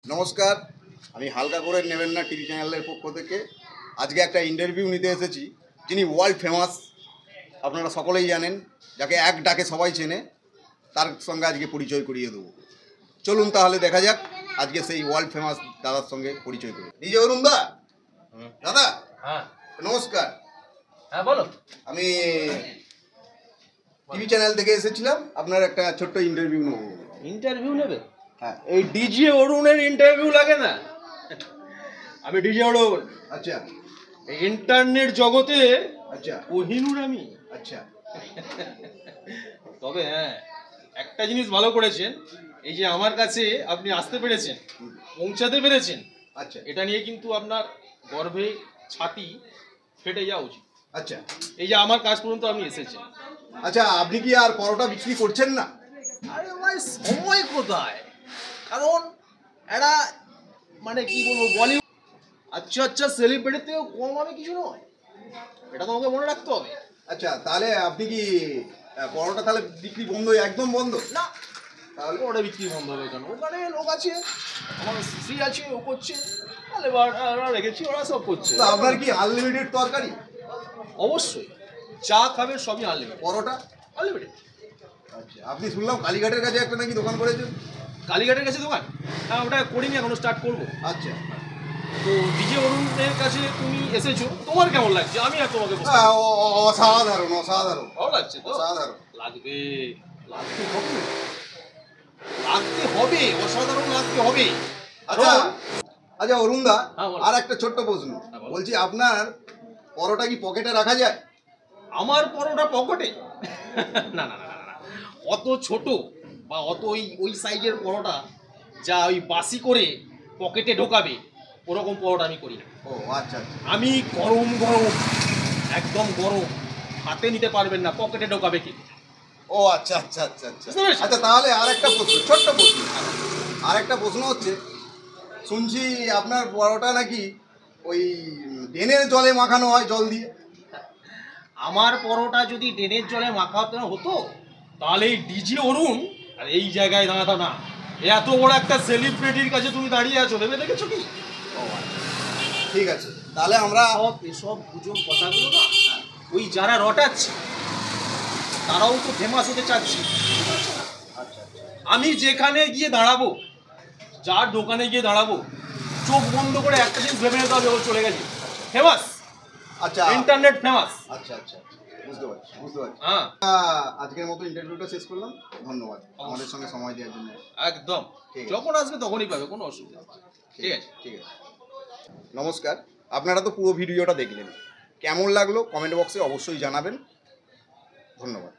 নমস্কার, আমি হালকা করে নেবেন না টিভি চ্যানেলের পক্ষ থেকে আজকে একটা ইন্টারভিউ নিতে এসেছি। যিনি ওয়ার্ল্ড ফেমাস, আপনারা সকলেই জানেন, যাকে এক ডাকে সবাই চেনে, তার সঙ্গে আজকে পরিচয় করিয়ে দেবো। চলুন তাহলে দেখা যাক আজকে সেই ওয়ার্ল্ড ফেমাস দাদার সঙ্গে পরিচয় করি। নিজে অরুণ দা, দাদা হ্যাঁ নমস্কার। হ্যাঁ বলো। আমি টিভি চ্যানেল থেকে এসেছিলাম, আপনার একটা ছোট্ট ইন্টারভিউ নেবো। ইন্টারভিউ নেবে? হ্যাঁ। এই ডিজে অরুণের ইন্টারভিউ লাগে না। আমি ডিজে অরুণ। আচ্ছা এই ইন্টারনেট জগতে আচ্ছা কোহিনূর আমি। আচ্ছা তবে হ্যাঁ, একটা জিনিস ভালো করেছেন, এই যে আমার কাছে আপনি আসতে পেরেছেন, পৌঁছাতে পেরেছেন, আচ্ছা এটা নিয়ে কিন্তু আপনার গর্বে ছাতি ফেটে যাওয়া উচিত। আচ্ছা এই যে আমার কাজ পর্যন্ত আপনি এসেছেন। আচ্ছা, আপনি কি আর পরোটা বিক্রি করছেন না? আরে ভাই, সময় কোথায়? কারণ এটা মানে কি বলবো, বলিউড আচ্ছা আচ্ছা সেলিব্রিটিতেও কম হবে কিছু নয়, এটা তোমাকে মনে রাখতে হবে। আচ্ছা, তাহলে আপনি কি পরোটা তাহলে বিক্রি বন্ধ, একদম বন্ধ? না, তাহলে ওটা বিক্রি বন্ধ হবে কেন? ওখানে লোক আছে, আমার স্ত্রী আছে, ও করছে, তাহলে ওরা রেখেছি, ওরা সব করছে। তো আপনার কি আনলিমিটেড তরকারি? অবশ্যই, যা খাবে সবই আনলিমিটেড। পরোটা আনলিমিটেড। আচ্ছা, আপনি শুনলাম কালীঘাটের কাছে একটা নাকি দোকান করেছেন? কালীঘাটের কাছে দোকান? হ্যাঁ, ওটা করিনি, এখনো স্টার্ট করবো। আচ্ছা, তো ডিজে অরুণের কাছে তুমি এসেছো, তোমার কেমন লাগছে? আমি আর তোমাকে বলছি। অসাধারণ অসাধারণ ভালো লাগছে তো? অসাধারণ। লাগবে, লাগতে হবে, লাগতে হবে, অসাধারণ লাগতে হবে। আচ্ছা আচ্ছা অরুণ দা, হ্যাঁ, বলো। আর একটা ছোট্ট প্রশ্ন, হ্যাঁ, বলো। বলছি আপনার পরোটা কি পকেটে রাখা যায়? আমার পরোটা পকেটে? না না না না না, অত ছোট বা অত ওই সাইজের পরোটা যা ওই বাসি করে পকেটে ঢোকাবে, ওরকম পরোটা আমি করি না। ও আচ্ছা আচ্ছা আমি গরম গরম, একদম গরম, হাতে নিতে পারবেন না, পকেটে ঢোকাবে কি? ও আচ্ছা আচ্ছা আচ্ছা আচ্ছা বুঝতে পেরেছো? আচ্ছা, তাহলে আর একটা প্রশ্ন, ছোট্ট প্রশ্ন, আর একটা প্রশ্ন হচ্ছে, শুনছি আপনার পরোটা নাকি ওই ড্রেনের জলে মাখানো হয়, জল দিয়ে? আমার পরোটা যদি ড্রেনের জলে মাখাতে হতো, তাহলে এই ডিজে অরুণ আর এই জায়গায় দাঁড়াতো না। এত বড় একটা সেলিব্রিটির কাছে তুমি দাঁড়িয়ে আছো, ভেবে দেখেছো কি? ও আচ্ছা, ঠিক আছে, তাহলে আমরা এসব গুজব কথাগুলো না, ওই যারা রটাচ্ছে তারাও তো ফেমাস হতে চাচ্ছে। আচ্ছা আমি যেখানে গিয়ে দাঁড়াবো, যার দোকানে গিয়ে দাঁড়াবো, চোখ বন্ধ করে একটা জিনিস ভেবে নিতে হবে, ও চলে গেছে ফেমাস, আচ্ছা ইন্টারনেট ফেমাস। আচ্ছা আচ্ছা বুঝতে পারছি বুঝতে পারছি। হ্যাঁ, আজকের মতো ইন্টারভিউটা শেষ করলাম, ধন্যবাদ আমাদের সঙ্গে সময় দেওয়ার জন্য। একদম, ঠিক আছে। যখন আসবে তখনই পাবে, কোনো অসুবিধা নেই। ঠিক আছে। ঠিক আছে, নমস্কার। আপনারা তো পুরো ভিডিওটা দেখলেন, কেমন লাগলো কমেন্ট বক্সে অবশ্যই জানাবেন। ধন্যবাদ।